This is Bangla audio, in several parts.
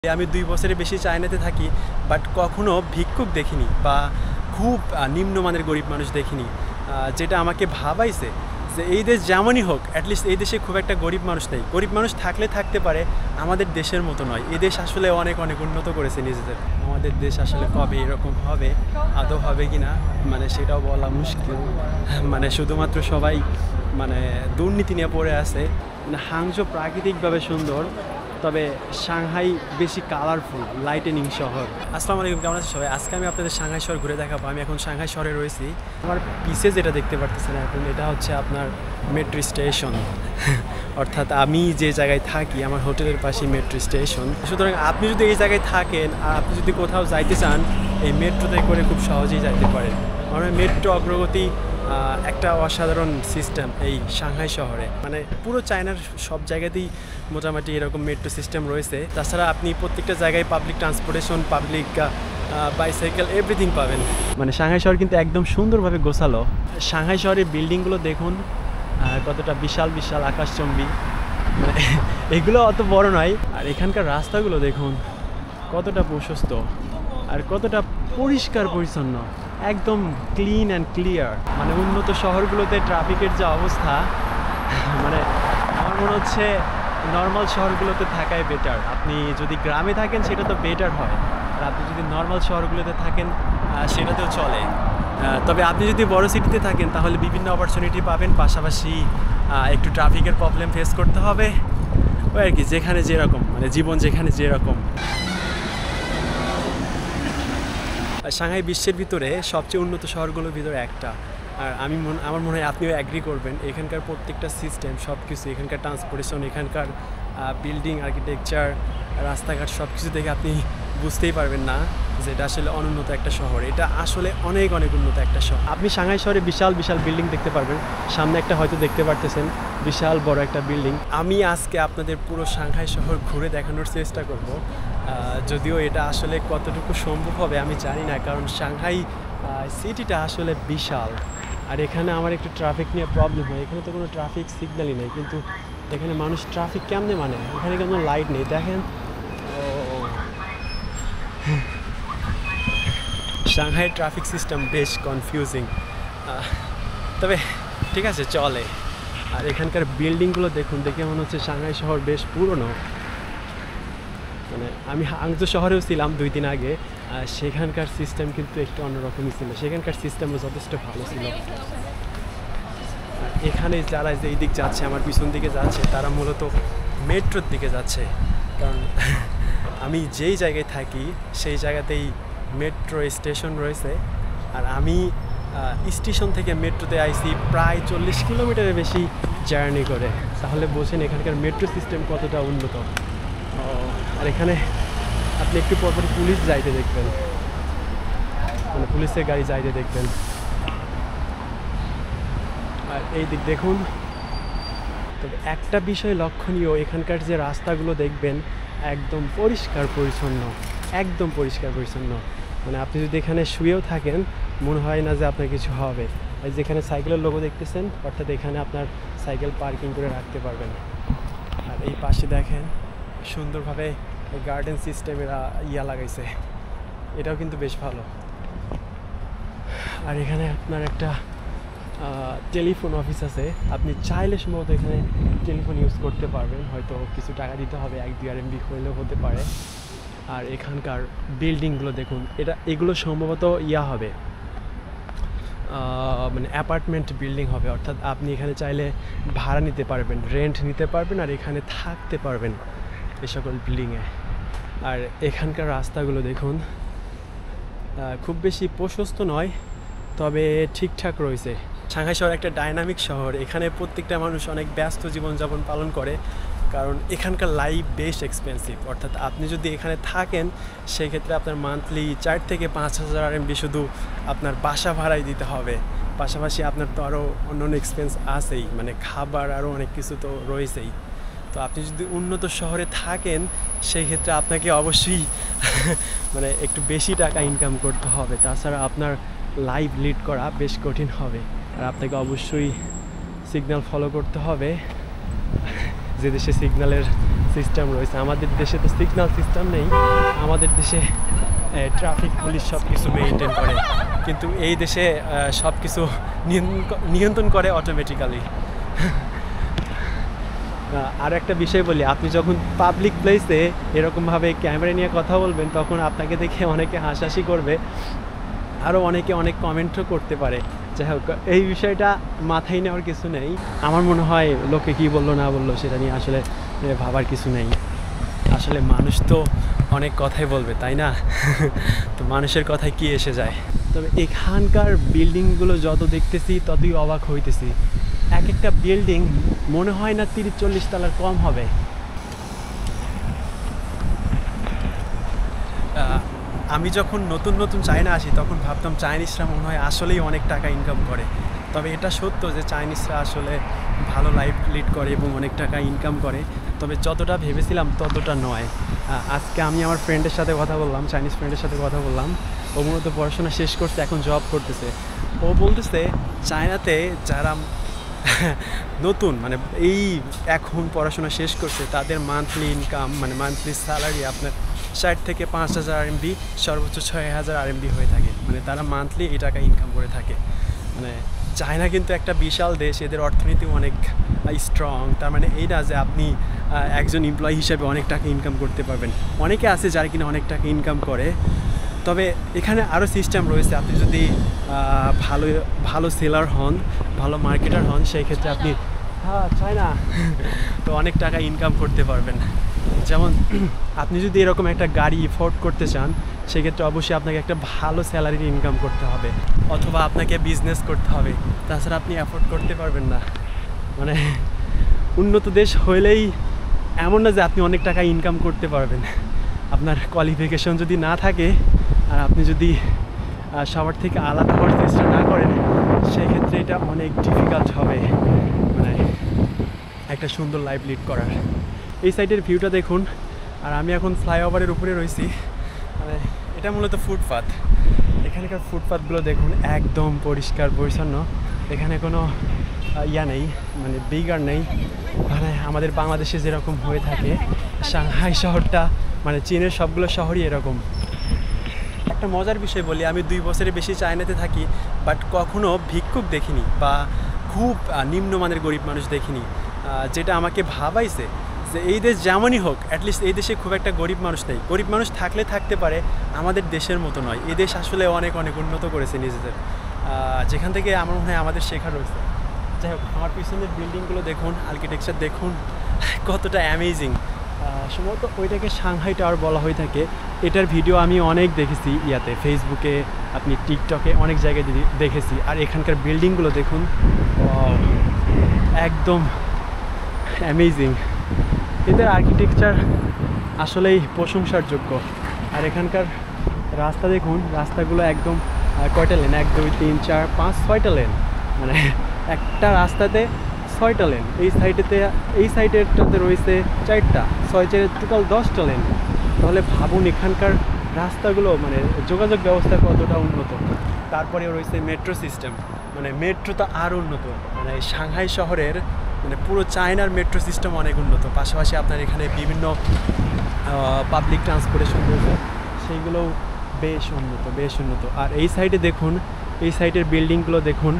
আমি 2 বছরের বেশি চায়নাতে থাকি, বাট কখনো ভিক্ষুক দেখিনি বা খুব নিম্নমানের গরিব মানুষ দেখিনি, যেটা আমাকে ভাবাইছে যে এই দেশ যেমনই হোক অ্যাটলিস্ট এই দেশে খুব একটা গরিব মানুষ নেই। গরিব মানুষ থাকলে থাকতে পারে, আমাদের দেশের মতো নয়। এই দেশ আসলে অনেক অনেক উন্নত করেছে নিজেদের। আমাদের দেশ আসলে কবে এরকম হবে, আদৌ হবে কি না মানে সেটাও বলা মুশকিল। মানে শুধুমাত্র সবাই মানে দুর্নীতি নিয়ে পড়ে আছে। মানে হাংজো প্রাকৃতিকভাবে সুন্দর, তবে সাংহাই বেশি কালারফুল, লাইটেনিং শহর। আসসালামু আলাইকুম, কেমন আছে সবাই? আজকে আমি আপনাদের সাংহাই শহর ঘুরে দেখাবো। আমি এখন সাংহাই শহরে রয়েছি। আমার পিছে যেটা দেখতে পারতেছেন এখন, এটা হচ্ছে আপনার মেট্রো স্টেশন। অর্থাৎ আমি যে জায়গায় থাকি আমার হোটেলের পাশে মেট্রো স্টেশন। সুতরাং আপনি যদি এই জায়গায় থাকেন আর আপনি যদি কোথাও যাইতে চান, এই মেট্রোতে করে খুব সহজেই যাইতে পারেন। আমার মেট্রো অগ্রগতি একটা অসাধারণ সিস্টেম এই সাংহাই শহরে। মানে পুরো চায়নার সব জায়গাতেই মোটামুটি এরকম মেট্রো সিস্টেম রয়েছে। তাছাড়া আপনি প্রত্যেকটা জায়গায় public transportation, public bicycle everything পাবেন। মানে সাংহাই শহর কিন্তু একদম সুন্দরভাবে গোছালো। সাংহাই শহরের বিল্ডিংগুলো দেখুন কতটা বিশাল বিশাল, আকাশচম্বী। মানে এগুলো অত বড় নয়। আর এখানকার রাস্তাগুলো দেখুন কতটা প্রশস্ত আর কতটা পরিষ্কার পরিচ্ছন্ন, একদম ক্লিন অ্যান্ড ক্লিয়ার। মানে উন্নত শহরগুলোতে ট্রাফিকের যে অবস্থা, মানে আমার মনে হচ্ছে নর্মাল শহরগুলোতে থাকাই বেটার। আপনি যদি গ্রামে থাকেন সেটা তো বেটার হয়, আর আপনি যদি নর্মাল শহরগুলোতে থাকেন সেটাতেও চলে। তবে আপনি যদি বড় সিটিতে থাকেন তাহলে বিভিন্ন অপরচুনিটি পাবেন, পাশাপাশি একটু ট্রাফিকের প্রবলেম ফেস করতে হবে। ওই আর কি, যেখানে যেরকম, মানে জীবন যেখানে যেরকম। সাংহাই বিশ্বের ভিতরে সবচেয়ে উন্নত শহরগুলোর ভিতরে একটা। আর আমার মনে হয় আপনিও অ্যাগ্রি করবেন। এখানকার প্রত্যেকটা সিস্টেম, সব কিছু, এখানকার ট্রান্সপোর্টেশন, এখানকার বিল্ডিং, আর্কিটেকচার, রাস্তাঘাট সব কিছু দেখে আপনি বুঝতেই পারবেন না যে এটা আসলে অনুন্নত একটা শহর। এটা আসলে অনেক অনেক উন্নত একটা শহর। আপনি সাংহাই শহরে বিশাল বিশাল বিল্ডিং দেখতে পারবেন। সামনে একটা হয়তো দেখতে পারতেছেন, বিশাল বড় একটা বিল্ডিং। আমি আজকে আপনাদের পুরো সাংহাই শহর ঘুরে দেখানোর চেষ্টা করব, যদিও এটা আসলে কতটুকু সম্ভব হবে আমি জানি না, কারণ সাংহাই সিটিটা আসলে বিশাল। আর এখানে আমার একটু ট্রাফিক নিয়ে প্রবলেম হয়। এখানে তো কোনো ট্রাফিক সিগন্যালই নেই, কিন্তু এখানে মানুষ ট্রাফিক কেমনে মানে, এখানে কোনো লাইট নেই দেখেন। সাংহাই ট্রাফিক সিস্টেম বেশ কনফিউজিং, তবে ঠিক আছে, চলে। আর এখানকার বিল্ডিংগুলো দেখুন, দেখে মনে হচ্ছে সাংহাই শহর বেশ পুরনো। মানে আমি হাংজো শহরেও ছিলাম 2 দিন আগে, সেখানকার সিস্টেম কিন্তু একটু অন্যরকমই ছিল। সেখানকার সিস্টেমও যথেষ্ট ভালো ছিল। এখানে যারা যে এই দিক যাচ্ছে, আমার পিছন দিকে যাচ্ছে, তারা মূলত মেট্রোর দিকে যাচ্ছে। কারণ আমি যেই জায়গায় থাকি সেই জায়গাতেই মেট্রো স্টেশন রয়েছে। আর আমি স্টেশন থেকে মেট্রোতে আইছি প্রায় 40 কিলোমিটারের বেশি জার্নি করে। তাহলে বোঝেন এখানকার মেট্রো সিস্টেম কতটা উন্নত। আর এখানে আপনি একটু পরপর পুলিশ যাইতে দেখবেন, মানে পুলিশের গাড়ি যাইতে দেখবেন। আর এই দিক দেখুন। তবে একটা বিষয় লক্ষণীয়, এখানকার যে রাস্তাগুলো দেখবেন একদম পরিষ্কার পরিচ্ছন্ন, একদম পরিষ্কার পরিচ্ছন্ন। মানে আপনি যদি এখানে শুয়েও থাকেন মনে হয় না যে আপনার কিছু হবে। আর যেখানে সাইকেলের লোগো দেখতেছেন, অর্থাৎ এখানে আপনার সাইকেল পার্কিং করে রাখতে পারবেন। আর এই পাশে দেখেন সুন্দরভাবে গার্ডেন সিস্টেমের লাগাইছে, এটাও কিন্তু বেশ ভালো। আর এখানে আপনার একটা টেলিফোন অফিস আছে, আপনি চাইলে সম্ভবত এখানে টেলিফোন ইউজ করতে পারবেন। হয়তো কিছু টাকা দিতে হবে, 1-2 RMB হইলেও হতে পারে। আর এখানকার বিল্ডিংগুলো দেখুন, এগুলো সম্ভবত হবে মানে অ্যাপার্টমেন্ট বিল্ডিং হবে। অর্থাৎ আপনি এখানে চাইলে ভাড়া নিতে পারবেন, রেন্ট নিতে পারবেন, আর এখানে থাকতে পারবেন এই সকল বিল্ডিংয়ে। আর এখানকার রাস্তাগুলো দেখুন, খুব বেশি প্রশস্ত নয়, তবে ঠিকঠাক রয়েছে। সাংহাই শহর একটা ডাইনামিক শহর। এখানে প্রত্যেকটা মানুষ অনেক ব্যস্ত জীবনযাপন পালন করে, কারণ এখানকার লাইফ বেশ এক্সপেন্সিভ। অর্থাৎ আপনি যদি এখানে থাকেন সেই ক্ষেত্রে আপনার মান্থলি 4 থেকে 5,000 RMB শুধু আপনার বাসা ভাড়াই দিতে হবে। পাশাপাশি আপনার তো আরও অন্য এক্সপেন্স আছেই, মানে খাবার আরও অনেক কিছু তো রয়েছেই। তো আপনি যদি উন্নত শহরে থাকেন সেই ক্ষেত্রে আপনাকে অবশ্যই মানে একটু বেশি টাকা ইনকাম করতে হবে, তাছাড়া আপনার লাইফ লিড করা বেশ কঠিন হবে। আর আপনাকে অবশ্যই সিগন্যাল ফলো করতে হবে, যে দেশে সিগন্যালের সিস্টেম রয়েছে। আমাদের দেশে তো সিগন্যাল সিস্টেম নেই, আমাদের দেশে ট্রাফিক পুলিশ সব কিছু মেনটেন করে, কিন্তু এই দেশে সব কিছু নিয়ন্ত্রণ করে অটোমেটিক্যালি। আর একটা বিষয় বলি, আপনি যখন পাবলিক প্লেসে এরকমভাবে ক্যামেরা নিয়ে কথা বলবেন তখন আপনাকে দেখে অনেকে হাসাহাসি করবে, আরও অনেকে অনেক কমেন্টও করতে পারে। যাই হোক, এই বিষয়টা মাথায় নেওয়ার কিছু নেই। আমার মনে হয় লোকে কী বললো না বললো সেটা নিয়ে আসলে ভাবার কিছু নেই। আসলে মানুষ তো অনেক কথাই বলবে, তাই না? তো মানুষের কথায় কি এসে যায়। তবে এখানকার বিল্ডিংগুলো যত দেখতেছি ততই অবাক হইতেছি। এক একটা বিল্ডিং মনে হয় না 30-40 তলার কম হবে। আমি যখন নতুন নতুন চায়না আসি তখন ভাবতাম চাইনিজরা মনে হয় আসলেই অনেক টাকা ইনকাম করে। তবে এটা সত্য যে চাইনিজরা আসলে ভালো লাইফ লিড করে এবং অনেক টাকা ইনকাম করে, তবে যতটা ভেবেছিলাম ততটা নয়। আজকে আমি আমার ফ্রেন্ডের সাথে কথা বললাম, চাইনিজ ফ্রেন্ডের সাথে কথা বললাম। ও মূলত পড়াশোনা শেষ করছে, এখন জব করতেছে। ও বলতেছে চায়নাতে যারা নতুন মানে এই এখন পড়াশোনা শেষ করছে তাদের মান্থলি ইনকাম মানে মান্থলি স্যালারি আপনার 60 থেকে 5,000 RMB, সর্বোচ্চ 6,000 RMB হয়ে থাকে। মানে তারা মান্থলি এই টাকা ইনকাম করে থাকে। মানে চায়না কিন্তু একটা বিশাল দেশ, এদের অর্থনীতি অনেক স্ট্রং। তার মানে এই না যে আপনি একজন এমপ্লয়ি হিসেবে অনেক টাকা ইনকাম করতে পারবেন। অনেকে আছে যারা কিনা অনেক টাকা ইনকাম করে। তবে এখানে আরও সিস্টেম রয়েছে। আপনি যদি ভালো ভালো সেলার হন, ভালো মার্কেটার হন, সেই ক্ষেত্রে আপনি চায়না তো অনেক টাকা ইনকাম করতে পারবেন। যেমন আপনি যদি এরকম একটা গাড়ি এফোর্ড করতে চান, সেক্ষেত্রে অবশ্যই আপনাকে একটা ভালো স্যালারির ইনকাম করতে হবে, অথবা আপনাকে বিজনেস করতে হবে, তাছাড়া আপনি অ্যাফোর্ড করতে পারবেন না। মানে উন্নত দেশ হইলেই এমন না যে আপনি অনেক টাকা ইনকাম করতে পারবেন। আপনার কোয়ালিফিকেশন যদি না থাকে আর আপনি যদি সবার থেকে আলাদা হওয়ার চেষ্টা না করেন, সেই ক্ষেত্রে এটা অনেক ডিফিকাল্ট হবে মানে একটা সুন্দর লাইফ লিড করার। এই সাইডের ভিউটা দেখুন। আর আমি এখন ফ্লাইওভারের উপরে রয়েছি। মানে এটা মূলত ফুটপাথ। এখানকার ফুটপাথগুলো দেখুন, একদম পরিষ্কার পরিচ্ছন্ন। এখানে কোনো ইয়া নেই, মানে বিগার নেই। মানে আমাদের বাংলাদেশে যেরকম হয়ে থাকে, সাংহাই শহরটা মানে চীনের সবগুলো শহরই এরকম। একটা মজার বিষয় বলি, আমি 2 বছরের বেশি চায়নাতে থাকি, বাট কখনো ভিক্ষুক দেখিনি বা খুব নিম্নমানের গরিব মানুষ দেখিনি, যেটা আমাকে ভাবাইছে যে এই দেশ যেমনই হোক অ্যাটলিস্ট এই দেশে খুব একটা গরিব মানুষ নেই। গরিব মানুষ থাকলে থাকতে পারে, আমাদের দেশের মতো নয়। এই দেশ আসলে অনেক অনেক উন্নত করেছে নিজেদের, যেখান থেকে আমার মনে হয় আমাদের শেখার রয়েছে। যাই হোক, আমার পিছনের বিল্ডিংগুলো দেখুন, আর্কিটেকচার দেখুন কতটা অ্যামেজিং। সম্ভবত ওইটাকে সাংহাই টাওয়ার বলা হয়ে থাকে। এটার ভিডিও আমি অনেক দেখেছি ইয়াতে, ফেসবুকে, আপনি টিকটকে অনেক জায়গায় দেখেছি। আর এখানকার বিল্ডিংগুলো দেখুন, একদম অ্যামেজিং। এদের আর্কিটেকচার আসলেই প্রশংসার যোগ্য। আর এখানকার রাস্তা দেখুন, রাস্তাগুলো একদম কয়টা লেন, 1 2 3 4 5 6টা লেন। মানে একটা রাস্তাতে 6টা লেন। এই সাইডেরটাতে রয়েছে 4টা, 6 টোটাল 10টা লেন। তাহলে ভাবুন এখানকার রাস্তাগুলো মানে যোগাযোগ ব্যবস্থা কতটা উন্নত। তারপরে রয়েছে মেট্রো সিস্টেম, মানে মেট্রো তো আরও উন্নত। মানে সাংহাই শহরের মানে পুরো চায়নার মেট্রো সিস্টেম অনেক উন্নত। পাশাপাশি আপনার এখানে বিভিন্ন পাবলিক ট্রান্সপোর্টেশন রয়েছে, সেইগুলোও বেশ উন্নত। আর এই সাইডে দেখুন, এই সাইডের বিল্ডিংগুলো দেখুন,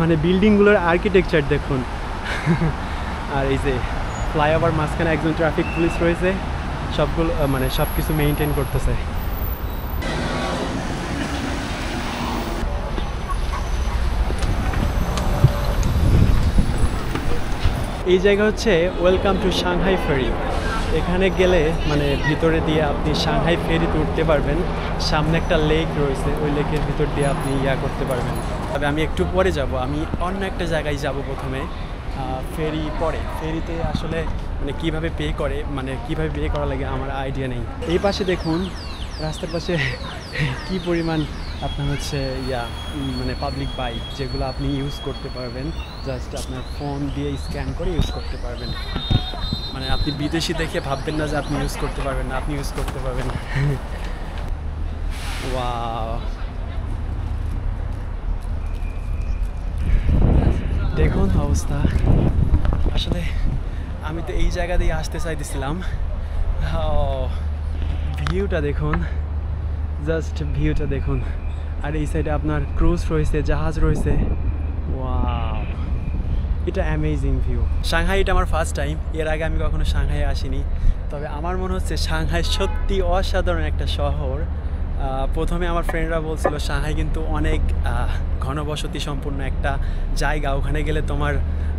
মানে বিল্ডিংগুলোর আর্কিটেকচার দেখুন। আর এই যে ফ্লাইওভার মাঝখানে একজন ট্রাফিক পুলিশ রয়েছে, সবগুলো মানে সব কিছু মেনটেন করতেছে। এই জায়গা হচ্ছে ওয়েলকাম টু সাংহাই ফেরি। এখানে গেলে মানে ভিতরে দিয়ে আপনি সাংহাই ফেরিতে উঠতে পারবেন। সামনে একটা লেক রয়েছে, ওই লেকের ভিতর দিয়ে আপনি করতে পারবেন। তবে আমি একটু পরে যাব, আমি অন্য একটা জায়গায় যাব প্রথমে। ফেরি পরে, ফেরিতে আসলে মানে কীভাবে পে করা লাগে আমার আইডিয়া নেই। এই পাশে দেখুন, রাস্তার পাশে কি পরিমাণ আপনার হচ্ছে মানে পাবলিক বাইক, যেগুলো আপনি ইউজ করতে পারবেন, জাস্ট আপনার ফোন দিয়ে স্ক্যান করে ইউজ করতে পারবেন। মানে আপনি বিদেশি দেখে ভাববেন না যে আপনি ইউজ করতে পারবেন না, আপনি ইউজ করতে পারবেন। ওয়াও, দেখুন অবস্থা। আসলে আমি তো এই জায়গা দিয়ে আসতে চাইতেছিলাম। ভিউটা দেখুন, জাস্ট ভিউটা দেখুন। আর এই সাইডে আপনার ক্রুজ রয়েছে, জাহাজ রয়েছে। ওয়াও, এটা অ্যামেজিং ভিউ। সাংহাই এটা আমার ফার্স্ট টাইম, এর আগে আমি কখনো সাংহাই আসিনি। তবে আমার মনে হচ্ছে সাংহাই সত্যি অসাধারণ একটা শহর। প্রথমে আমার ফ্রেন্ডরা বলছিল সাংহাই কিন্তু অনেক ঘনবসতি সম্পূর্ণ একটা জায়গা, ওখানে গেলে তোমার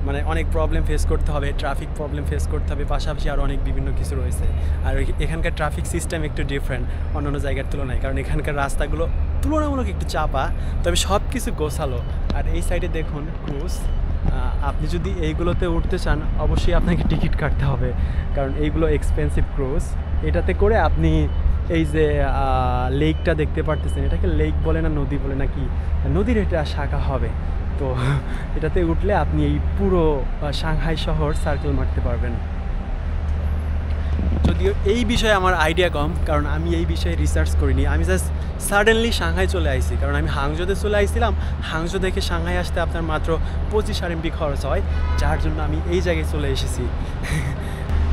মানে অনেক প্রবলেম ফেস করতে হবে, ট্রাফিক প্রবলেম ফেস করতে হবে, পাশাপাশি আরও অনেক বিভিন্ন কিছু রয়েছে। আর এখানকার ট্রাফিক সিস্টেম একটু ডিফারেন্ট অন্যান্য জায়গার তুলনায়, কারণ এখানকার রাস্তাগুলো তুলনামূলক একটু চাপা, তবে সব কিছু গোছালো। আর এই সাইডে দেখুন ক্রুজ। আপনি যদি এইগুলোতে উঠতে চান অবশ্যই আপনাকে টিকিট কাটতে হবে, কারণ এইগুলো এক্সপেন্সিভ ক্রুজ। এটাতে করে আপনি এই যে লেকটা দেখতে পারতেছেন, এটাকে লেক বলে না নদী বলে নাকি, নদীর এটা শাখা হবে। তো এটাতে উঠলে আপনি এই পুরো সাংহাই শহর সার্কেল মারতে পারবেন। যদিও এই বিষয়ে আমার আইডিয়া কম, কারণ আমি এই বিষয়ে রিসার্চ করিনি। আমি জাস্ট সাডেনলি সাংহাই চলে আসছি, কারণ আমি হাংজোতে চলে আসছিলাম। হাংজো থেকে সাংহাই আসতে আপনার মাত্র 25 RMB খরচ হয়, যার জন্য আমি এই জায়গায় চলে এসেছি।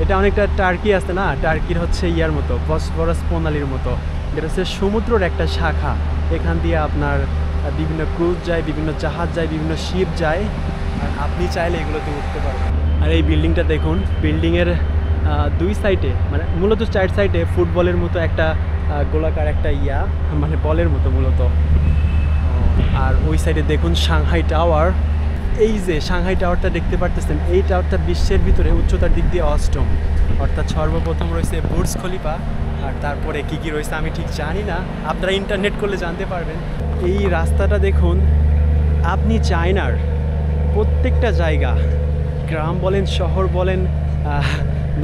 এটা অনেকটা টার্কি আছে না, টার্কির হচ্ছে ইয়ার মতো, বসফরাস প্রণালীর মতো। এটা হচ্ছে সমুদ্রের একটা শাখা, এখান দিয়ে আপনার বিভিন্ন ক্রুজ যায়, বিভিন্ন জাহাজ যায়, বিভিন্ন শিপ যায়, আর আপনি চাইলে এগুলোতে উঠতে পারবেন। আর এই বিল্ডিংটা দেখুন, বিল্ডিংয়ের দুই সাইডে মানে মূলত 4 সাইডে ফুটবলের মতো একটা গোলাকার একটা মানে বলের মতো মূলত। আর ওই সাইডে দেখুন সাংহাই টাওয়ার। এই যে সাংহাই টাওয়ারটা দেখতে পারতেছেন, এই টাওয়ারটা বিশ্বের ভিতরে উচ্চতার দিক দিয়ে 8ম, অর্থাৎ সর্বপ্রথম রয়েছে বুর্জ খলিফা, আর তারপরে কী কী রয়েছে আমি ঠিক জানি না, আপনারা ইন্টারনেট করলে জানতে পারবেন। এই রাস্তাটা দেখুন, আপনি চায়নার প্রত্যেকটা জায়গা, গ্রাম বলেন, শহর বলেন,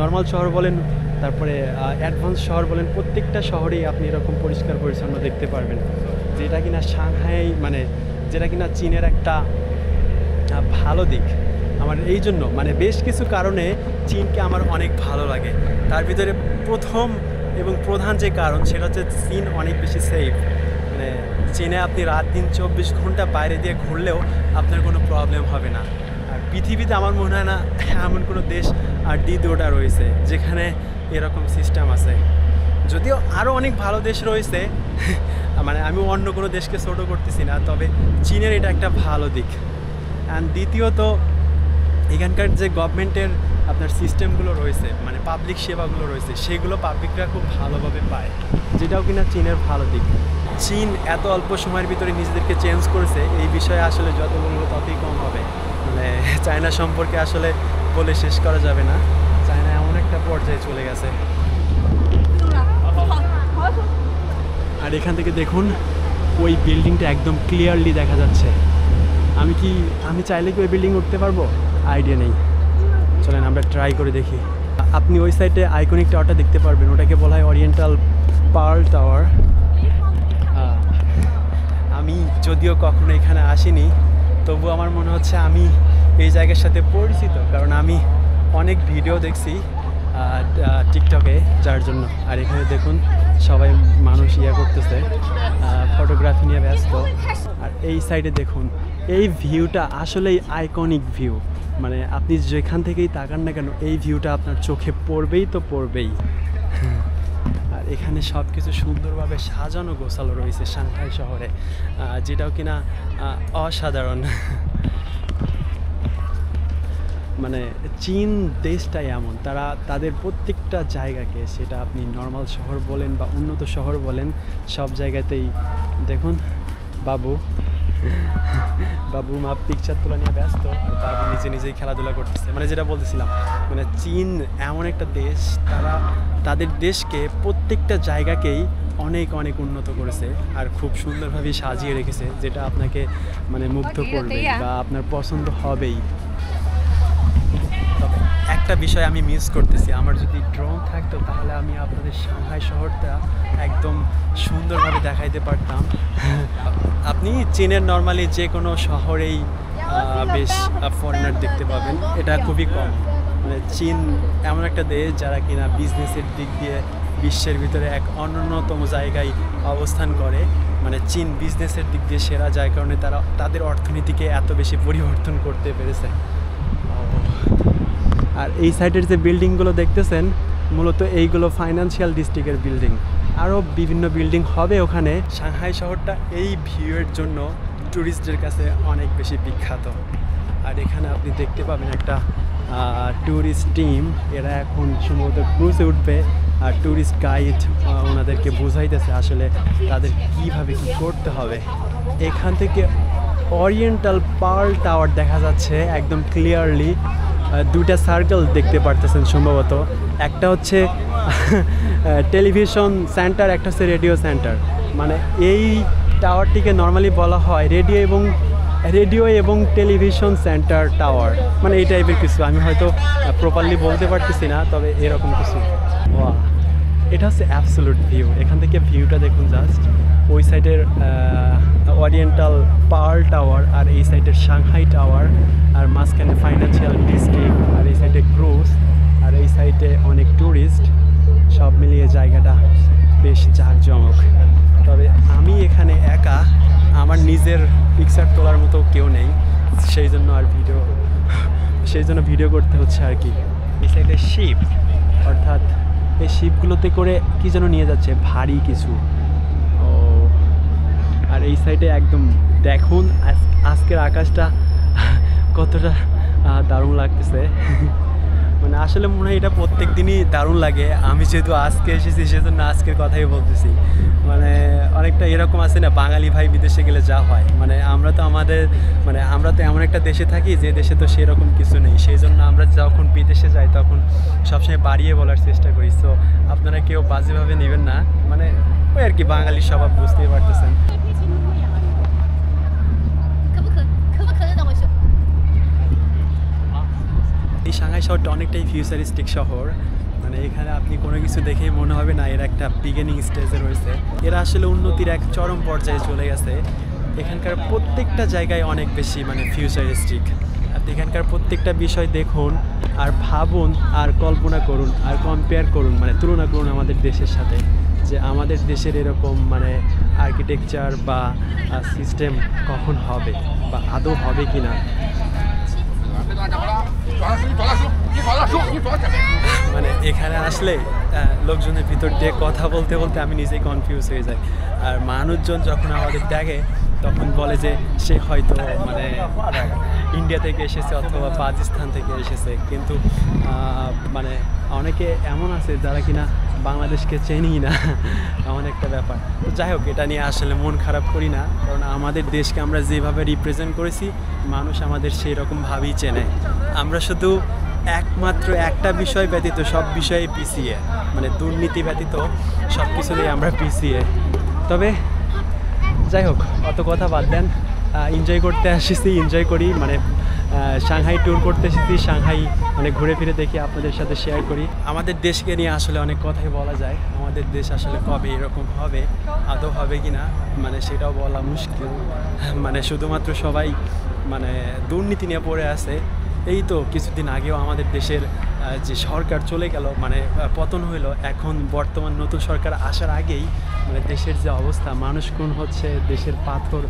নর্মাল শহর বলেন, তারপরে অ্যাডভান্স শহর বলেন, প্রত্যেকটা শহরেই আপনি এরকম পরিষ্কার পরিচ্ছন্ন দেখতে পারবেন, যেটা কিনা সাংহাই মানে যেটা কিনা চীনের একটা ভালো দিক। আমার এই জন্য মানে বেশ কিছু কারণে চীনকে আমার অনেক ভালো লাগে। তার ভিতরে প্রথম এবং প্রধান যে কারণ সেটা হচ্ছে চীন অনেক বেশি সেফ। মানে চীনে আপনি রাত দিন 24 ঘন্টা বাইরে দিয়ে ঘুরলেও আপনার কোনো প্রবলেম হবে না। আর পৃথিবীতে আমার মনে হয় না এমন কোনো দেশ আর দ্বিতীয়টা রয়েছে যেখানে এরকম সিস্টেম আছে। যদিও আরও অনেক ভালো দেশ রয়েছে, মানে আমি অন্য কোনো দেশকে ছোটো করতেছি না, তবে চীনের এটা একটা ভালো দিক। অ্যান্ড দ্বিতীয়ত এখানকার যে গভর্নমেন্টের আপনার সিস্টেমগুলো রয়েছে, মানে পাবলিক সেবাগুলো রয়েছে, সেগুলো পাবলিকরা খুব ভালোভাবে পায়, যেটাও কিনা চীনের ভালো দিক। চীন এত অল্প সময়ের ভিতরে নিজেদেরকে চেঞ্জ করেছে, এই বিষয়ে আসলে যত বলবো ততই কম হবে। মানে চায়না সম্পর্কে আসলে বলে শেষ করা যাবে না, চায়না এমন একটা পর্যায়ে চলে গেছে। আর এখান থেকে দেখুন ওই বিল্ডিংটা একদম ক্লিয়ারলি দেখা যাচ্ছে। আমি চাইলে কি ওই বিল্ডিং উঠতে পারবো? আইডিয়া নেই, চলেন আমরা ট্রাই করে দেখি। আপনি ওই সাইডে আইকনিক টাওয়ারটা দেখতে পারবেন, ওটাকে বলা হয় ওরিয়েন্টাল পার্ল টাওয়ার। আমি যদিও কখনো এখানে আসিনি, তবু আমার মনে হচ্ছে আমি এই জায়গার সাথে পরিচিত, কারণ আমি অনেক ভিডিও দেখছি টিকটকে, যার জন্য। আর এখানে দেখুন সবাই মানুষ করতেছে, ফটোগ্রাফি নিয়ে ব্যস্ত। আর এই সাইডে দেখুন, এই ভিউটা আসলেই আইকনিক ভিউ। মানে আপনি যেখান থেকেই তাকান না কেন এই ভিউটা আপনার চোখে পড়বেই তো পড়বেই। আর এখানে সব কিছু সুন্দরভাবে সাজানো গোছালো রয়েছে সাংহাই শহরে, যেটাও কিনা অসাধারণ। মানে চীন দেশটাই এমন, তারা তাদের প্রত্যেকটা জায়গাকে, সেটা আপনি নর্মাল শহর বলেন বা উন্নত শহর বলেন, সব জায়গাতেই দেখুন বাবু মা পিকচার তোলা নিয়ে ব্যস্ত, আর বাবু নিজেই খেলাধুলা করতেছে। মানে যেটা বলতেছিলাম, মানে চীন এমন একটা দেশ, তারা তাদের দেশকে প্রত্যেকটা জায়গাকেই অনেক অনেক উন্নত করেছে আর খুব সুন্দরভাবে সাজিয়ে রেখেছে, যেটা আপনাকে মানে মুগ্ধ করবে বা আপনার পছন্দ হবেই। তবে একটা বিষয় আমি মিস করতেছি, আমার যদি ড্রোন থাকতো তাহলে আমি আপনাদের সাংহাই শহরটা একদম সুন্দরভাবে দেখাইতে পারতাম। আপনি চীনের নর্মালি যে কোনো শহরেই বেশ ফরেনার দেখতে পাবেন, এটা খুবই কম। মানে চীন এমন একটা দেশ যারা কিনা বিজনেসের দিক দিয়ে বিশ্বের ভিতরে এক অন্যতম জায়গায় অবস্থান করে। মানে চীন বিজনেসের দিক দিয়ে সেরা, যার কারণে তারা তাদের অর্থনীতিকে এত বেশি পরিবর্তন করতে পেরেছে। আর এই সাইডের যে বিল্ডিংগুলো দেখতেছেন মূলত এইগুলো ফাইন্যান্সিয়াল ডিস্ট্রিক্টের বিল্ডিং। আরও বিভিন্ন বিল্ডিং হবে ওখানে। সাংহাই শহরটা এই ভিউয়ের জন্য ট্যুরিস্টদের কাছে অনেক বেশি বিখ্যাত। আর এখানে আপনি দেখতে পাবেন একটা ট্যুরিস্ট টিম, এরা এখন সম্ভবত ক্রুজে উঠবে আর ট্যুরিস্ট গাইড ওনাদেরকে বোঝাইতেছে আসলে তাদের কীভাবে কী করতে হবে। এখান থেকে ওরিয়েন্টাল পার্ল টাওয়ার দেখা যাচ্ছে একদম ক্লিয়ারলি। দুইটা সার্কেল দেখতে পারতেছেন সম্ভবত, একটা হচ্ছে টেলিভিশন সেন্টার, একটা হচ্ছে রেডিও সেন্টার। মানে এই টাওয়ারটিকে নর্মালি বলা হয় রেডিও এবং টেলিভিশন সেন্টার টাওয়ার, মানে এই টাইপের কিছু। আমি হয়তো প্রপারলি বলতে পারতেছি না, তবে এরকম কিছু। ওয়া, এটা হচ্ছে অ্যাবসোলুট ভিউ। এখান থেকে ভিউটা দেখুন জাস্ট। ওই সাইডের ওরিয়েন্টাল পার্ল টাওয়ার আর এই সাইডের সাংহাই টাওয়ার, আর মাঝখানে ফাইন্যান্সিয়াল ডিস্ট্রিক্ট, আর এই সাইডে ক্রুজ, আর এই সাইডে অনেক ট্যুরিস্ট। সব মিলিয়ে জায়গাটা বেশ জাঁকজমক। তবে আমি এখানে একা, আমার নিজের পিকচার তোলার মতো কেউ নেই, সেই জন্য ভিডিও করতে হচ্ছে আর কি। এই সাইডে শিপ, অর্থাৎ এই শিপগুলোতে করে কি যেন নিয়ে যাচ্ছে ভারী কিছু। ও, আর এই সাইডে একদম দেখুন আজকের আকাশটা কতটা দারুণ লাগতেছে। মানে আসলে মনে হয় এটা প্রত্যেক দিনই দারুণ লাগে। আমি যেহেতু আজকে এসেছি সেজন্য আজকের কথাই বলতেছি। মানে অনেকটা এরকম আছে না, বাঙালি ভাই বিদেশে গেলে যা হয়, মানে আমরা তো এমন একটা দেশে থাকি যে দেশে তো সেরকম কিছু নেই। সেই জন্য আমরা যখন বিদেশে যাই তখন সবসময় বাড়িয়ে বলার চেষ্টা করি। সো আপনারা কেউ বাজেভাবে নেবেন না, মানে ওই আর কি, বাঙালি স্বভাব বুঝতেই পারতেছেন। এই সাংহাই শহরটা অনেকটাই ফিউচারিস্টিক শহর। মানে এখানে আপনি কোনো কিছু দেখেই মনে হবে না এর একটা বিগিনিং স্টেজে রয়েছে। এরা আসলে উন্নতির এক চরম পর্যায়ে চলে গেছে। এখানকার প্রত্যেকটা জায়গায় অনেক বেশি মানে ফিউচারিস্টিক। আপনি এখানকার প্রত্যেকটা বিষয় দেখুন আর ভাবুন আর কল্পনা করুন আর কম্পেয়ার করুন, মানে তুলনা করুন আমাদের দেশের সাথে, যে আমাদের দেশের এরকম মানে আর্কিটেকচার বা সিস্টেম কখন হবে বা আদৌ হবে কি না। মানে এখানে আসলে লোকজনের ভিতর দিয়ে কথা বলতে বলতে আমি নিজেই কনফিউজ হয়ে যাই। আর মানুষজন যখন আমাদের দেখে তখন বলে যে সে হয়তো মানে ইন্ডিয়া থেকে এসেছে অথবা পাকিস্তান থেকে এসেছে, কিন্তু মানে অনেকে এমন আছে যারা কিনা বাংলাদেশকে চেনেই না, এমন একটা ব্যাপার। তো যাই হোক, এটা নিয়ে আসলে মন খারাপ করি না, কারণ আমাদের দেশকে আমরা যেভাবে রিপ্রেজেন্ট করেছি মানুষ আমাদের সেই রকমভাবেই চেনে। আমরা শুধু একমাত্র একটা বিষয় ব্যতীত সব বিষয়ে পিছিয়ে, মানে দুর্নীতি ব্যতীত সব কিছুতেই আমরা পিছিয়ে। তবে যাই হোক, অত কথা বাদ দেন, এনজয় করতে এসেছি, এনজয় করি। মানে সাংহাই ট্যুর করতে এসেছি, সাংহাই মানে ঘুরে ফিরে দেখি, আপনাদের সাথে শেয়ার করি। আমাদের দেশকে নিয়ে আসলে অনেক কথাই বলা যায়। আমাদের দেশ আসলে কবে এরকম হবে, আদৌ হবে কি না, মানে সেটাও বলা মুশকিল। মানে শুধুমাত্র সবাই মানে দুর্নীতি নিয়ে পড়ে আছে। এই তো কিছুদিন আগেও আমাদের দেশের যে সরকার চলে গেল, মানে পতন হইল, এখন বর্তমান নতুন সরকার আসার আগেই মানে দেশের যে অবস্থা, মানুষ খুন হচ্ছে, দেশের পাথর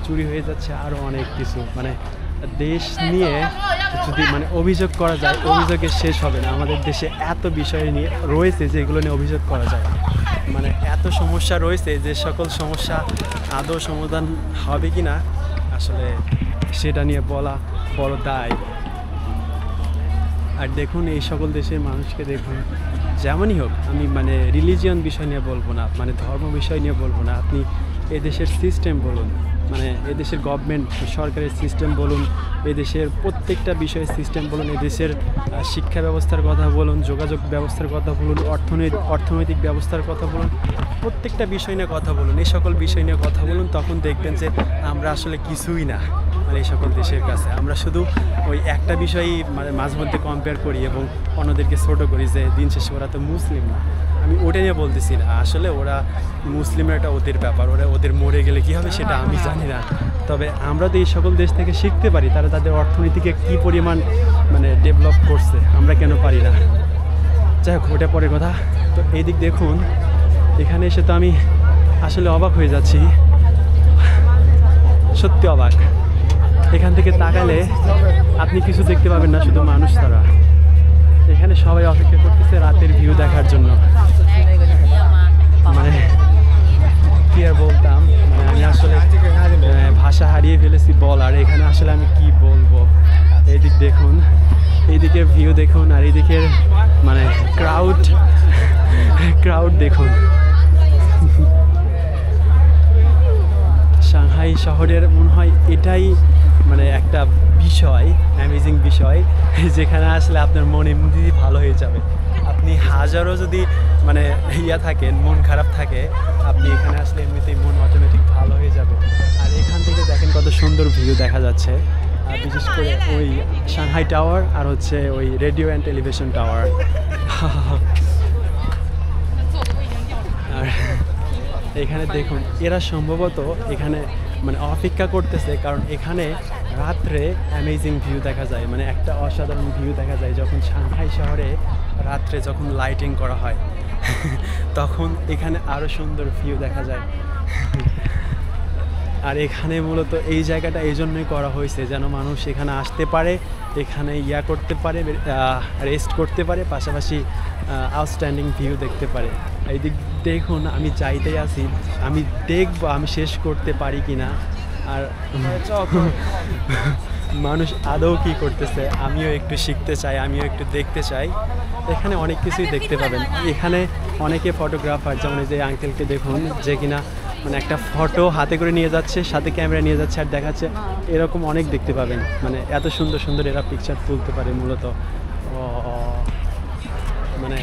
চুরি হয়ে যাচ্ছে, আরও অনেক কিছু। মানে দেশ নিয়ে যদি মানে অভিযোগ করা যায়, অভিযোগের শেষ হবে না। আমাদের দেশে এত বিষয় নিয়ে রয়েছে যেগুলো নিয়ে অভিযোগ করা যায়, মানে এত সমস্যা রয়েছে যে সকল সমস্যা আদৌ সমাধান হবে কি না আসলে সেটা নিয়ে বলা বড় দায়। আর দেখুন এই সকল দেশের মানুষকে দেখুন, যেমনই হোক, আমি মানে রিলিজিয়ন বিষয় নিয়ে বলবো না, মানে ধর্ম বিষয় নিয়ে বলবো না, আপনি এদেশের সিস্টেম বলুন, মানে এদেশের গভর্নমেন্ট সরকারের সিস্টেম বলুন, এদেশের প্রত্যেকটা বিষয়ের সিস্টেম বলুন, এদেশের শিক্ষা ব্যবস্থার কথা বলুন, যোগাযোগ ব্যবস্থার কথা বলুন, অর্থনৈতিক ব্যবস্থার কথা বলুন, প্রত্যেকটা বিষয় নিয়ে কথা বলুন, এই সকল বিষয় নিয়ে কথা বলুন, তখন দেখবেন যে আমরা আসলে কিছুই না। মানে এই সকল দেশের কাছে আমরা শুধু ওই একটা বিষয়ই মানে মাঝে মধ্যে কম্পেয়ার করি এবং অন্যদেরকে ছোটো করি যে দিন শেষে ওরা তো মুসলিম না। আমি ওটা নিয়ে বলতেছি না, আসলে ওরা মুসলিমের একটা ওদের ব্যাপার, ওদের মরে গেলে কী হবে সেটা আমি জানি না। তবে আমরা তো এই সকল দেশ থেকে শিখতে পারি তারা তাদের অর্থনীতিকে কী পরিমাণ মানে ডেভেলপ করছে, আমরা কেন পারি না। যাই হোক, ওটা পরের কথা। তো এই দিক দেখুন, এখানে এসে তো আমি আসলে অবাক হয়ে যাচ্ছি, সত্যি অবাক। এখান থেকে তাকালে আপনি কিছু দেখতে পাবেন না, শুধু মানুষ ছাড়া। এখানে সবাই অপেক্ষা করতেছে রাতের ভিউ দেখার জন্য। মানে কি আর বলতাম, মানে আমি আসলে ভাষা হারিয়ে ফেলেছি বলার। এখানে আসলে আমি কি বলবো। এইদিক দেখুন, এইদিকে ভিউ দেখুন, আর এইদিকের মানে ক্রাউড দেখুন। সাংহাই শহরের মনে হয় এটাই মানে একটা বিষয়, অ্যামেজিং বিষয়, যেখানে আসলে আপনার মন এমনিতেই ভালো হয়ে যাবে। আপনি হাজারও যদি মানে থাকেন, মন খারাপ থাকে, আপনি এখানে আসলে এমনিতেই মন অটোমেটিক ভালো হয়ে যাবে। আর এখান থেকে দেখেন কত সুন্দর ভিউ দেখা যাচ্ছে, আর বিশেষ করে ওই সাংহাই টাওয়ার আর হচ্ছে ওই রেডিও অ্যান্ড টেলিভিশন টাওয়ার। আর এখানে দেখুন, এরা সম্ভবত এখানে মানে অপেক্ষা করতেছে, কারণ এখানে রাত্রে অ্যামেজিং ভিউ দেখা যায়, মানে একটা অসাধারণ ভিউ দেখা যায় যখন সাংহাই শহরে রাত্রে যখন লাইটিং করা হয় তখন এখানে আরও সুন্দর ভিউ দেখা যায়। আর এখানে মূলত এই জায়গাটা এই জন্যই করা হয়েছে যেন মানুষ এখানে আসতে পারে, এখানে করতে পারে, রেস্ট করতে পারে, পাশাপাশি আউটস্ট্যান্ডিং ভিউ দেখতে পারে। এই দিক দেখুন, আমি চাইতেই আছি, আমি দেখব আমি শেষ করতে পারি কি না। আর মানুষ আদৌ কী করতেছে আমিও একটু শিখতে চাই, আমিও একটু দেখতে চাই। এখানে অনেক কিছুই দেখতে পাবেন। এখানে অনেকে ফটোগ্রাফার, যেমন এই যে আঙ্কেলকে দেখুন, যে কিনা মানে একটা ফটো হাতে করে নিয়ে যাচ্ছে, সাথে ক্যামেরা নিয়ে যাচ্ছে আর দেখাচ্ছে, এরকম অনেক দেখতে পাবেন। মানে এত সুন্দর সুন্দর এরা পিকচার তুলতে পারে মূলত। মানে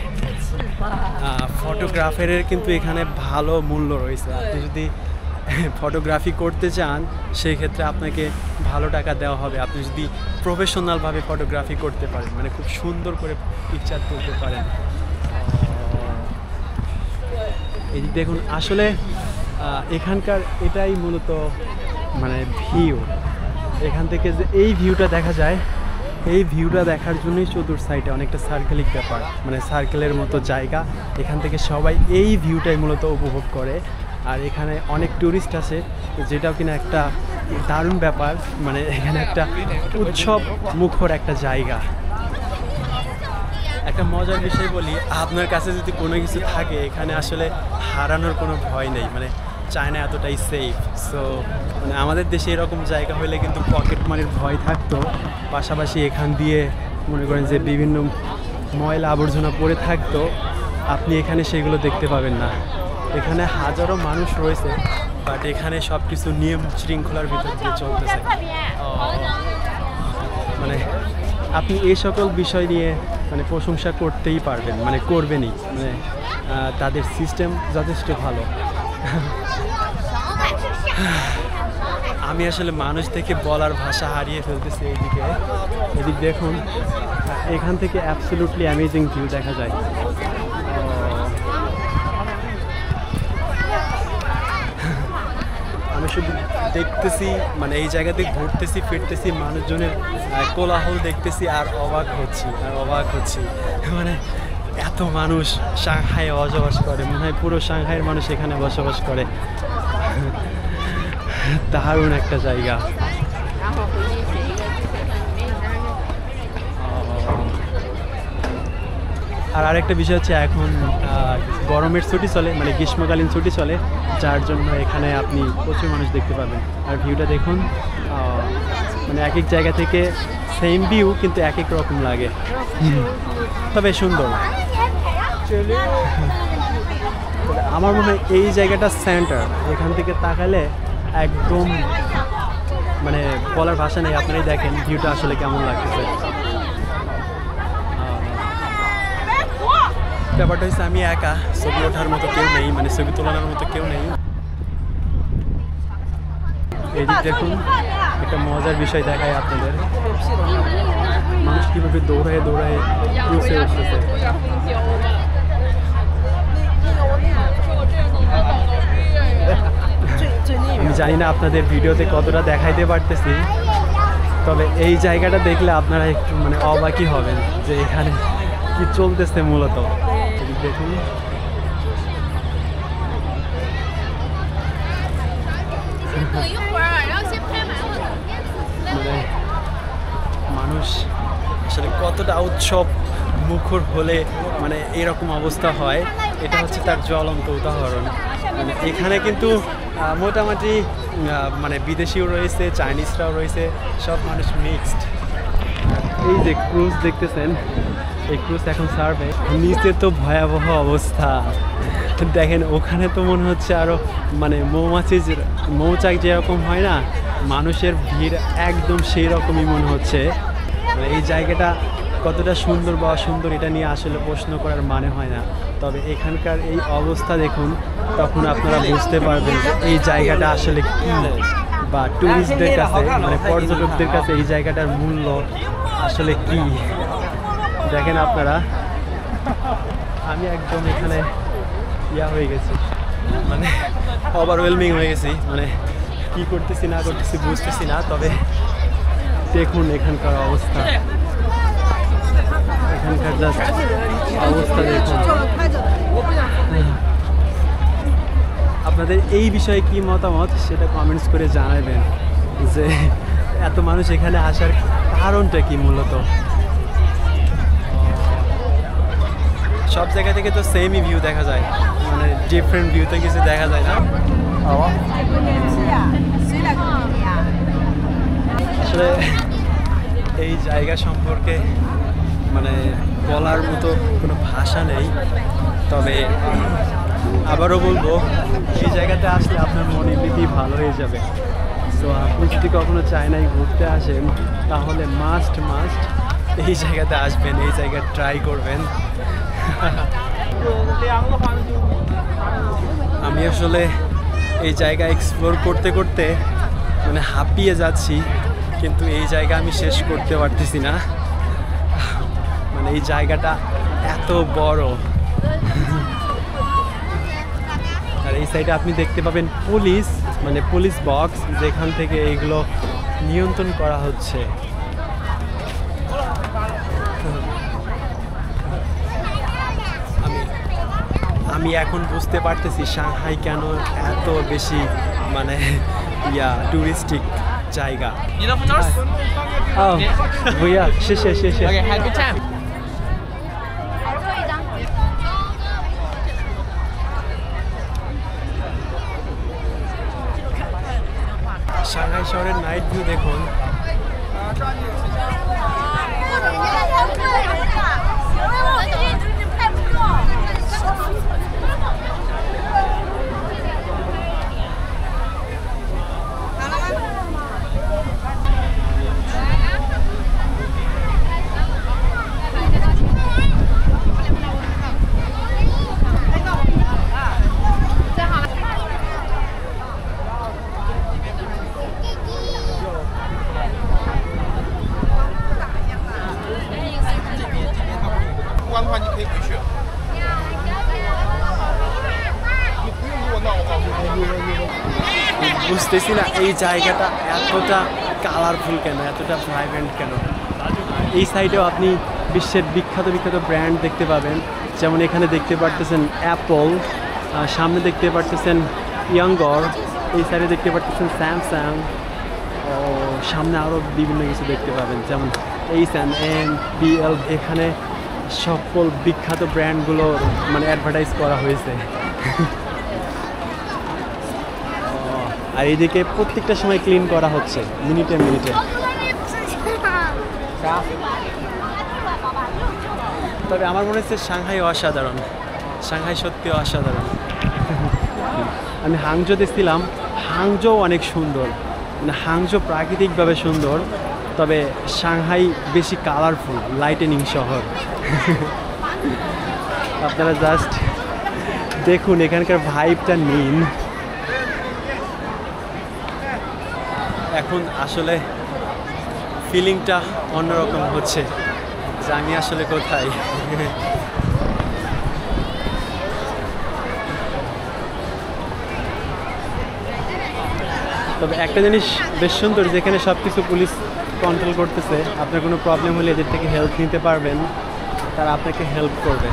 ফটোগ্রাফারের কিন্তু এখানে ভালো মূল্য রয়েছে। আপনি যদি ফটোগ্রাফি করতে চান সেই ক্ষেত্রে আপনাকে ভালো টাকা দেওয়া হবে। আপনি যদি প্রফেশনালভাবে ফটোগ্রাফি করতে পারেন, মানে খুব সুন্দর করে পিকচার তুলতে পারেন। এই দেখুন, আসলে এখানকার এটাই মূলত মানে ভিউ। এখান থেকে যে এই ভিউটা দেখা যায়, এই ভিউটা দেখার জন্যই চতুর সাইডে অনেকটা সার্কেলিক ব্যাপার, মানে সার্কেলের মতো জায়গা। এখান থেকে সবাই এই ভিউটাই মূলত উপভোগ করে। আর এখানে অনেক ট্যুরিস্ট আছে, যেটাও কিনা একটা দারুণ ব্যাপার। মানে এখানে একটা উৎসব মুখর একটা জায়গা। একটা মজার বিষয় বলি, আপনার কাছে যদি কোনো কিছু থাকে এখানে আসলে হারানোর কোনো ভয় নেই। মানে চায়না এতটাই সেফ। সো মানে আমাদের দেশে এরকম জায়গা হলে কিন্তু পকেট মারির ভয় থাকতো, পাশাপাশি এখান দিয়ে মনে করেন যে বিভিন্ন ময়লা আবর্জনা পড়ে থাকতো, আপনি এখানে সেগুলো দেখতে পাবেন না। এখানে হাজারো মানুষ রয়েছে, বাট এখানে সব কিছু নিয়ম শৃঙ্খলার ভিতর দিয়ে চলতেছে। মানে আপনি এই সকল বিষয় নিয়ে মানে প্রশংসা করতেই পারবেন, মানে করবেনই। মানে তাদের সিস্টেম যথেষ্ট ভালো। আমি আসলে মানুষ থেকে বলার ভাষা হারিয়ে ফেলতেছি। এদিক দেখুন, এখান থেকে অ্যাবসলিউটলি অ্যামেজিং ভিউ দেখা যায়। আমি শুধু দেখতেছি, মানে এই জায়গাতে ঘুরতেছি ফিরতেছি, মানুষজনের কোলাহল দেখতেছি আর অবাক হচ্ছি। মানে এত মানুষ সাংহাইয়ে বসবাস করে, মনে হয় পুরো সাংহাইয়ের মানুষ এখানে বসবাস করে। দারুণ একটা জায়গা। আর আরেকটা বিষয় হচ্ছে, এখন গরমের ছুটি চলে, মানে গ্রীষ্মকালীন ছুটি চলে, যার জন্য এখানে আপনি প্রচুর মানুষ দেখতে পাবেন। আর ভিউটা দেখুন, মানে এক এক জায়গা থেকে সেম ভিউ কিন্তু এক এক রকম লাগে, তবে সুন্দর। আমার মনে হয় এই জায়গাটা সেন্টার, এখান থেকে তাকালে একদম মানে বলার ভাষা নেই। আপনারাই দেখেন ভিউটা আসলে কেমন লাগতেছে। ব্যাপারটা হচ্ছে আমি একা, ছবি ওঠার মতো কেউ নেই, মানে ছবি তোলানোর মতো কেউ নেই। এদিক দেখুন, একটা মজার বিষয় দেখায় আপনাদের, মানুষ কীভাবে দৌড়ায় ক্রুজে উঠতেছে। আমি জানি না আপনাদের ভিডিওতে কতটা দেখাইতে পারতেছি, তবে এই জায়গাটা দেখলে আপনারা একটু মানে অবাকই হবেন যে এখানে কি চলতেছে মূলত। দেখুন, মানে মানুষ আসলে কতটা উৎসব মুখর হলে মানে এরকম অবস্থা হয়, এটা হচ্ছে তার জ্বলন্ত উদাহরণ। মানে এখানে কিন্তু মোটামুটি মানে বিদেশিও রয়েছে, চাইনিজরাও রয়েছে, সব মানুষ মিক্সড। এই যে ক্রুজ দেখতেছেন, এই ক্রুজ এখন সার্ভে। নিচে তো ভয়াবহ অবস্থা দেখেন, ওখানে তো মনে হচ্ছে আরও মানে মৌচাক যেরকম হয় না, মানুষের ভিড় একদম সেই রকমই মনে হচ্ছে। এই জায়গাটা কতটা সুন্দর বা অসুন্দর এটা নিয়ে আসলে প্রশ্ন করার মানে হয় না, তবে এখানকার এই অবস্থা দেখুন, তখন আপনারা বুঝতে পারবেন যে এই জায়গাটা আসলে কী, বা ট্যুরিস্টদের কাছে মানে পর্যটকদের কাছে এই জায়গাটার মূল্য আসলে কি। দেখেন আপনারা, আমি একদম এখানে হয়ে গেছি, মানে ওভারওয়েলমিং হয়ে গেছি, মানে কি করতেছি না করতেছি বুঝতেছি না। তবে দেখুন এখানকার অবস্থা, এখানকার জাস্ট অবস্থা দেখুন। আপনাদের এই বিষয়ে কি মতামত সেটা কমেন্টস করে জানাবেন, যে এত মানুষ এখানে আসার কারণটা কি মূলত। সব জায়গা থেকে তো সেমই ভিউ দেখা যায়, মানে ডিফারেন্ট ভিউতে কিছু দেখা যায় না। আসলে এই জায়গা সম্পর্কে মানে বলার মতো কোনো ভাষা নেই। তবে আবারও বলবো, এই জায়গাতে আসলে আপনার মনে রীতি ভালো হয়ে যাবে। সো আপনি যদি কখনো চায়নায় ঘুরতে আসেন, তাহলে মাস্ট এই জায়গাতে আসবেন, এই জায়গা ট্রাই করবেন। আমি আসলে এই জায়গা এক্সপ্লোর করতে করতে মানে হাঁপিয়ে যাচ্ছি, কিন্তু এই জায়গা আমি শেষ করতে পারতেছি না। মানে এই জায়গাটা এত বড়, আর এই সাইডে আপনি দেখতে পাবেন পুলিশ, মানে পুলিশ বক্স, যেখান থেকে এইগুলো নিয়ন্ত্রণ করা হচ্ছে। আমি এখন বুঝতে পারতেছি সাংহাই কেন এত বেশি মানে টুরিস্টিক জায়গা। ভাইয়া শেষে সাংহাই শহরের নাইট ভিউ দেখুন। বুঝতেছি না এই জায়গাটা এতটা কালারফুল কেন, এতটা ভাইব্রেন্ট কেন। এই সাইডেও আপনি বিশ্বের বিখ্যাত ব্র্যান্ড দেখতে পাবেন, যেমন এখানে দেখতে পারতেছেন অ্যাপল, সামনে দেখতে পারতেছেন ইয়াঙ্গর, এই সাইডে দেখতে পারতেছেন স্যামসাং, সামনে আরও বিভিন্ন কিছু দেখতে পাবেন, যেমন H&M, BL। এখানে সকল বিখ্যাত ব্র্যান্ডগুলোর মানে অ্যাডভার্টাইজ করা হয়েছে। আর এইদিকে প্রত্যেকটা সময় ক্লিন করা হচ্ছে, মিনিটে। তবে আমার মনে হচ্ছে সাংহাই অসাধারণ, সাংহাই সত্যি অসাধারণ। আমি হাংজোতে ছিলাম, হাংজো অনেক সুন্দর, মানে হাংজো প্রাকৃতিকভাবে সুন্দর, তবে সাংহাই বেশি কালারফুল, লাইটেনিং শহর। আপনারা জাস্ট দেখুন এখানকার ভাইবটা নিন। এখন আসলে ফিলিংটা অন্যরকম হচ্ছে যে আমি আসলে কোথায়। তবে একটা জিনিস বেশ সুন্দর, যেখানে সব কিছু পুলিশ কন্ট্রোল করতেছে, আপনার কোনো প্রবলেম হলে এদের থেকে হেল্প নিতে পারবেন, তারা আপনাকে হেল্প করবে।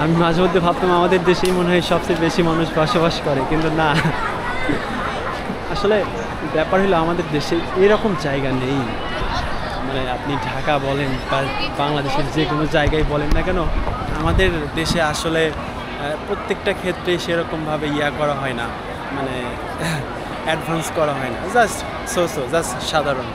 আমি মাঝে মধ্যে ভাবতাম আমাদের দেশেই মনে হয় সবচেয়ে বেশি মানুষ বসবাস করে, কিন্তু না, আসলে ব্যাপার হলো আমাদের দেশে এরকম জায়গা নেই। মানে আপনি ঢাকা বলেন বা বাংলাদেশের যে কোনো জায়গায় বলেন না কেন, আমাদের দেশে আসলে প্রত্যেকটা ক্ষেত্রে সেরকমভাবে করা হয় না, মানে অ্যাডভান্স করা হয় না, জাস্ট জাস্ট সাধারণ।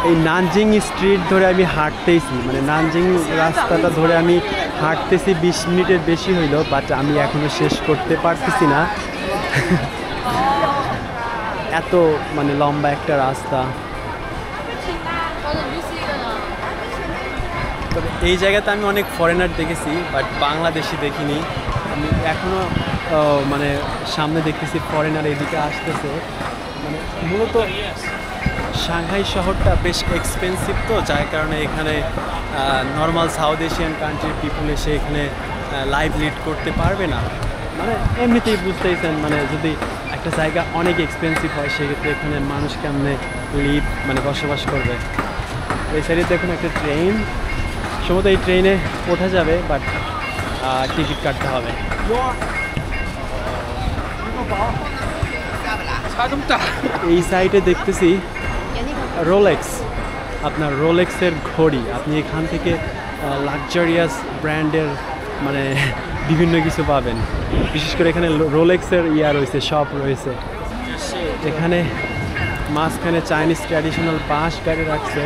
এই নানজিং স্ট্রিট ধরে আমি হাঁটতেছি, মানে নানজিং রাস্তাটা ধরে আমি হাঁটতেছি 20 মিনিটের বেশি হইল, বাট আমি এখনও শেষ করতে পারতেছি না। এত মানে লম্বা একটা রাস্তা। তবে এই জায়গাতে আমি অনেক ফরেনার দেখেছি, বাট বাংলাদেশি দেখিনি। আমি এখনও মানে সামনে দেখতেছি ফরেনার এদিকে আসতেছে। মানে মূলত সাংহাই শহরটা বেশ এক্সপেন্সিভ, তো যার কারণে এখানে নর্মাল সাউথ এশিয়ান কান্ট্রির পিপুল এসে এখানে লাইভ লিড করতে পারবে না। মানে এমনিতেই বুঝতেইছেন, মানে যদি একটা জায়গা অনেক এক্সপেন্সিভ হয় সেক্ষেত্রে এখানে মানুষ কেমনে মানে বসবাস করবে। এই সাইডে দেখুন একটা ট্রেন, সম্ভবত এই ট্রেনে ওঠা যাবে, বাট টিকিট কাটতে হবে। এই সাইডে দেখতেছি রোলেক্স, আপনার রোলেক্সের ঘড়ি। আপনি এখান থেকে লাক্সারিয়াস ব্র্যান্ডের মানে বিভিন্ন কিছু পাবেন, বিশেষ করে এখানে রোলেক্সের রয়েছে, শপ রয়েছে। এখানে মাঝখানে চাইনিজ ট্র্যাডিশনাল বাঁশ গাড়ি রাখছে,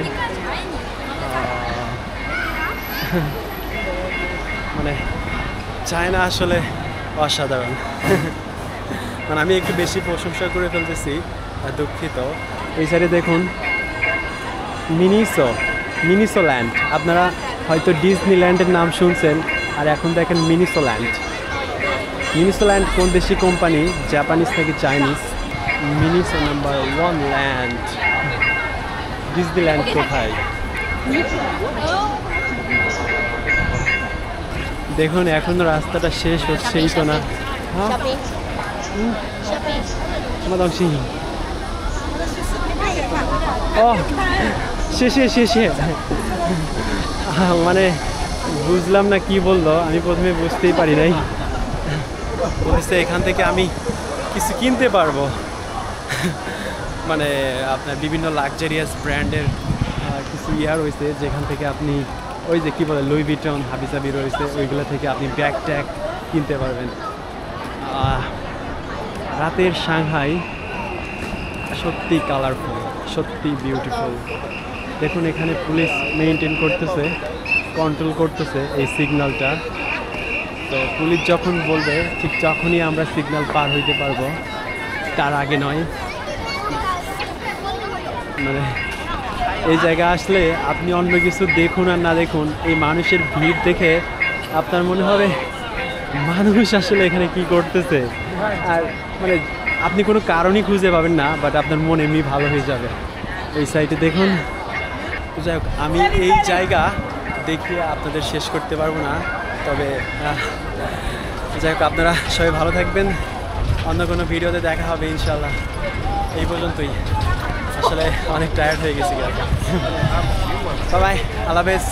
মানে চায়না আসলে অসাধারণ। মানে আমি একটু বেশি প্রশংসা করে ফেলতেছি, দুঃখিত। এই সাইডে দেখুন মিনিসোল্যান্ড। আপনারা হয়তো ডিজনিল্যান্ডের নাম শুনছেন, আর এখন দেখেন মিনিসোল্যান্ড কোন দেশি কোম্পানি, জাপানিজ নাকি Chinese? Miniso number 1 land. Disneyland কোথায় দেখুন, এখনো রাস্তাটা শেষ হচ্ছেই তো না। শেষে মানে বুঝলাম না কি বললো, আমি প্রথমে বুঝতেই পারি নাই। বলেছে এখান থেকে আমি কিছু কিনতে পারবো, মানে আপনার বিভিন্ন লাক্সারিয়াস ব্র্যান্ডের কিছু রয়েছে, যেখান থেকে আপনি ওই যে কি বলে লুই ভিটন, হাবিজাবি রয়েছে, ওইগুলো থেকে আপনি ব্যাগ ট্যাগ কিনতে পারবেন। রাতের সাংহাই সত্যি কালারফুল, সত্যি বিউটিফুল। দেখুন এখানে পুলিশ মেইনটেইন করতেছে, কন্ট্রোল করতেছে এই সিগন্যালটা। তো পুলিশ যখন বলবে ঠিক তখনই আমরা সিগন্যাল পার হইতে পারবো, তার আগে নয়। মানে এই জায়গা আসলে আপনি অন্য কিছু দেখুন আর না দেখুন, এই মানুষের ভিড় দেখে আপনার মনে হবে মানুষ আসলে এখানে কি করতেছে, আর মানে আপনি কোনো কারণই খুঁজে পাবেন না, বাট আপনার মন এমনি ভালো হয়ে যাবে। এই সাইডে দেখুন। যাই হোক, আমি এই জায়গা দেখিয়ে আপনাদের শেষ করতে পারবো না, তবে যাই হোক আপনারা সবাই ভালো থাকবেন, অন্য কোনো ভিডিওতে দেখা হবে ইনশাল্লাহ। এই পর্যন্তই, আসলে অনেক টায়ার্ড হয়ে গেছি। বাই বাই, আল্লাহ হাফেজ।